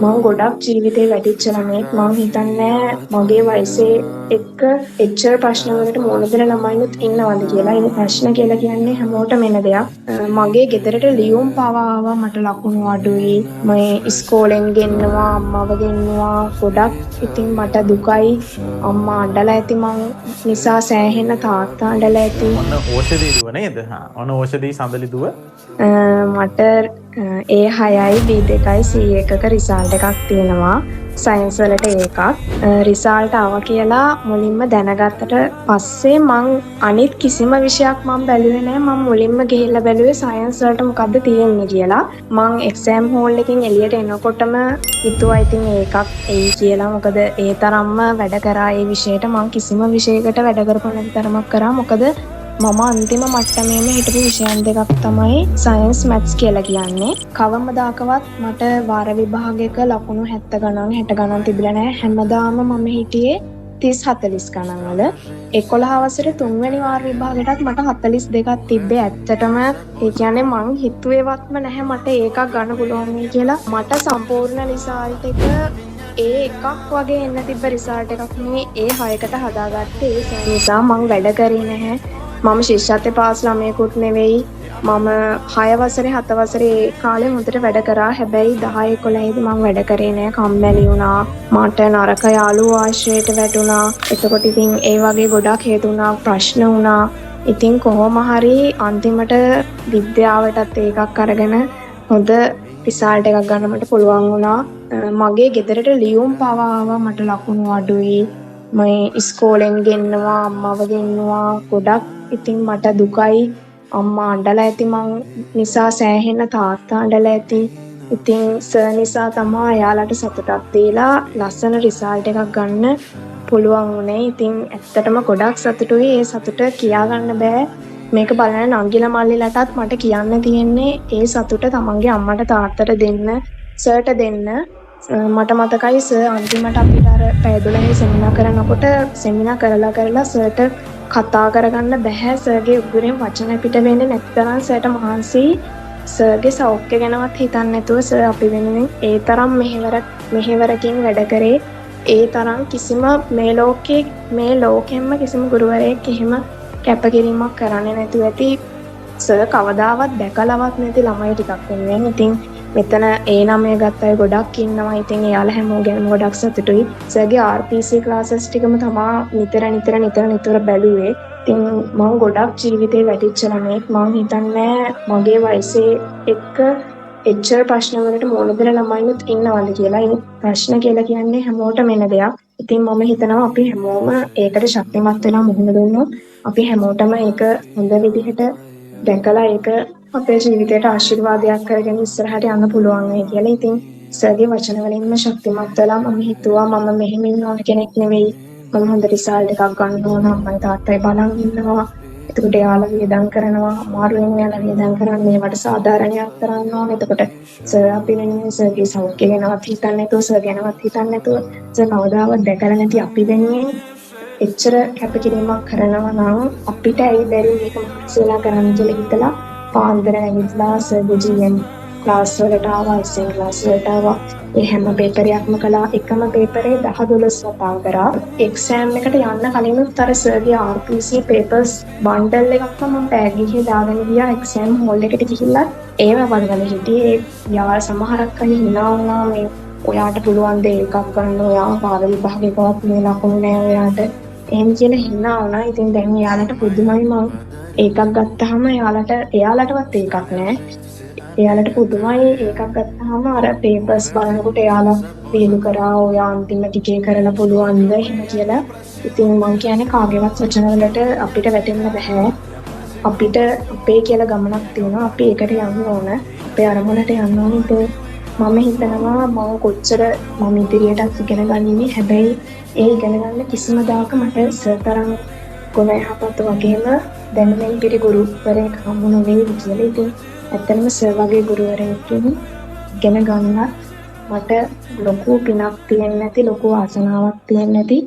මම ගොඩක් ජීවිතේ වැටිච්ච ළමයෙක්. මම හිතන්නේ මගේ වයසේ එක්ක එච්චර ප්‍රශ්න වලට මුහුණ දෙන ළමයිනුත් ඉන්නවද කියලා. ඒ ප්‍රශ්න කියලා කියන්නේ හැමෝටම එන දෙයක්. මගේ ගෙදරට ලියුම් පවා ආවා මට ලකුණු අඩුයි. මේ ඉස්කෝලෙන් ගෙන්නවා අම්මව ගෙන්නවා ගොඩක්. ඉතින් මට දුකයි. අම්මා අඬලා ඇති මං නිසා සෑහෙන තාත්තා අඬලා ඇති. ඔන්න ඕෂධී දුව නේද? ඔන්න ඕෂධී සඳලි දුව. මට A6යි B2යි C1ක රිසල්ට් එකක් තියෙනවා. සයන්ස් වලට ඒකක්. රිසල්ට් ආවා කියලා මුලින්ම දැනගත්තට පස්සේ මං අනිත් කිසිම විෂයක් මම බැලුවේ නෑ. මම මුලින්ම ගිහිල්ලා බැලුවේ සයන්ස් වලට මොකද්ද තියෙන්නේ කියලා. මං එක්සෑම් හෝල් එකකින් එළියට එනකොටම හිතුවා ඉතින් ඒකක් එයි කියලා. මොකද ඒ තරම්ම වැඩ කරා ඒ විෂයට. මං කිසිම විෂයකට වැඩ කරපො නැති තරමක් කරා. මොකද මම අන්තිම මට්ටමේම හිටපු විෂයන් දෙකක් තමයි සයන්ස් මැත්ස් කියලා කියන්නේ. කවමදාකවත් මට වාර විභාගයක ලකුණු 70 ගණන් 60 ගණන් තිබිලා නැහැ. හැමදාම මම හිටියේ 30 40 ගණන් වල. 11 වසරේ තුන්වෙනි වාර විභාගයටත් මට 42ක් තිබ්බේ. ඇත්තටම ඒ කියන්නේ මං හිතුවේවත්ම නැහැ මට ඒකක් ගන්න පුළුවන් වෙයි කියලා. මට සම්පූර්ණ රිසල්ට් එක එකක් වගේ එන්න තිබ්බ රිසල්ට් එකක් නෙවෙයි A6කට හදාගත්තේ. ඒ නිසා මං වැඩ කරේ නැහැ. මම ශිෂ්‍යත්වයේ පාස් ළමයෙකුත් නෙවෙයි. මම 6 වසරේ 7 වසරේ කාලේ මුදට වැඩ කරා. හැබැයි 10 11 මම වැඩ කරේ නෑ. කම්මැලි වුණා. මට නරක යාළුවෝ ආශ්‍රයයට වැටුණා. එතකොට ඉතින් ඒ වගේ ගොඩක් හේතු වුණා. ප්‍රශ්න වුණා. ඉතින් කොහොම හරි අන්තිමට විද්‍යාවටත් ඒකක් අරගෙන හොඳ රිසල්ට් එකක් ගන්න මට පුළුවන් වුණා. මගේ ගෙදරට ලියුම් පවා ආවා මට ලකුණු අඩුයි. මේ ඉස්කෝලෙන් ගෙන්නවා අම්මව ගෙන්නවා ගොඩක්. ඉතින් මට දුකයි. අම්මා අඬලා ඇති මං නිසා සෑහෙන තාත්තා අඬලා ඇති. ඉතින් සර් නිසා තමයි එයාලට සතුටක් දීලා ලස්සන රිසල්ට් එකක් ගන්න පුළුවන් වුණේ. ඉතින් ඇත්තටම ගොඩක් සතුටුයි. ඒ සතුට කියා ගන්න බෑ. මේක බලන නංගිලා මල්ලිලටත් මට කියන්න තියෙන්නේ ඒ සතුට තමන්ගේ අම්මට තාත්තට දෙන්න, සර්ට දෙන්න. මට මතකයි සර් අන්තිමට අපිට අර පැය 12 සෙමිනා කරනකොට සෙමිනා කරලා සර්ට කතා කරගන්න බැහැ. සර්ගේ උගුරෙන් වචන පිට වෙන්නේ නැති තරම් සර්ට මහන්සි. සර්ගේ සෞඛ්‍ය ගැනවත් හිතන්නේ නැතුව සර් අපි වෙනුවෙන් ඒ තරම් මෙහෙවරකින් වැඩ කරේ. ඒ තරම් කිසිම මේ ලෝකෙම්ම කිසිම ගුරුවරයෙක් එහෙම කැපකිරීමක් කරන්නේ නැතුව ඇති. සර් කවදාවත් දැකලවත් නැති ළමයි ටිකක් වෙනුවෙන්. ඉතින් මෙතන A9 ගත්ත අය ගොඩක් ඉන්නවා. ඉතින් එයාලා හැමෝගෙම ගොඩක් සතුටුයි. සර්ගේ RPC ක්ලාසස් ටිකම තමා නිතර බැලුවේ. ඉතින් මම ගොඩක් ජීවිතේ වැටිච්ච ළමයෙක්. මම හිතන්නේ මගේ වයසේ එක්ක එච්චර ප්‍රශ්න වලට මුහුණ දෙන ළමයිනුත් ඉන්නවද කියලා. ඒ ප්‍රශ්න කියලා කියන්නේ හැමෝටම එන දෙයක්. ඉතින් මම හිතනවා අපි හැමෝම ඒකට ශක්තිමත් වෙලා මුහුණ දුන්නොත් අපි හැමෝටම ඒක හොඳ විදිහට දැකලා ඒක අපේ ජීවිතයට ආශිර්වාදයක් කරගෙන ඉස්සරහට යන්න පුළුවන් වෙයි කියලා. ඉතින් සර්ගේ වචන වලින්ම ශක්තිමත් වෙලා මම හිතුවා මම මෙහෙම ඉන්න ඕන කෙනෙක් නෙවෙයි. මම හොඳ රිසල්ට් එකක් ගන්න ඕන. අම්මයි තාත්තයි බලන් ඉන්නවා. එතකොට එයාලා වියදම් කරනවා. අමාරුවෙන් එයාලා වියදම් කරන්නේ ඒවට සාධාරණයක් කරන්න ඕන. එතකොට සර් අපි වෙනුවෙන් සර්ගේ සෞඛ්‍ය ගැනවත් හිතන්නේ නැතුව සර් ගැනවත් හිතන්නේ නැතුව සර් කවදාවත් දැකලා නැති අපි වෙනුවෙන් එච්චර කැපකිරීමක් කරනවා නම් අපිට ඇයි බැරි මේක මහන්සිලා කරන්න කියලා හිතලා පාන්දර නැගිටලා සර්ගේ GM ක්ලාස් වලට ආවා. SN ක්ලාස් වලට ආවා. ඒ හැම පේපරයක්ම කළා. එකම පේපරේ 10-12 වතාව කරා. එක්සෑම් එකට යන්න කලිනුත් අර සර්ගේ RPC papers බන්ඩල් එකක් මම බෑග් එකේ දාගෙන ගියා. එක්සෑම් හෝල් එකට ගිහිල්ලා ඒව වලවල හිටියේ. යාළ සමහරක් අය හිනා වුණා මේ ඔයාට පුළුවන් ද එකක් ගන්න. ඔයා පාර විභාගයකවත් මේ ලකුණු නෑ ඔයාට. එහෙම කියලා හිනා වුණා. ඉතින් දැන් එයාලට පුදුමයි මං ඒකක් ගත්තාම එයාලටවත් ඒකක් නෑ. එයාලට පුදුමයි ඒකක් ගත්තාම අර පේපර්ස් බලනකොට එයාලා පිළි කරා ඔයා අන්තිම ටිකේ කරලා පුළුවන්ද එහෙම කියලා. ඉතින් මං කියන්නේ කාගේවත් වචන වලට අපිට වැටෙන්න බෑ. අපිට අපේ කියලා ගමනක් තියෙනවා. අපි ඒකට යන්න ඕන. අපේ අරමුණට යන්න ඕන. ඉතින් මම හිතනවා මම කොච්චර මම ඉදිරියටත් ඉගෙන ගන්නේ. හැබැයි ඒ ඉගෙන ගන්න කිසිම දාක මට සතරම් ගුණ යහපත් වගේම දැනුමින් පිරි ගුරුවරයෙක් හම්බ නොවෙයි කියලා. ඉතින් ඇත්තටම සර් වගේ ගුරුවරයෙක්ගෙන් ඉගෙන ගන්නත් මට ලොකු පිනක් තියෙන්නේ නැති, ලොකු ආසනාවක් තියෙන්නේ නැති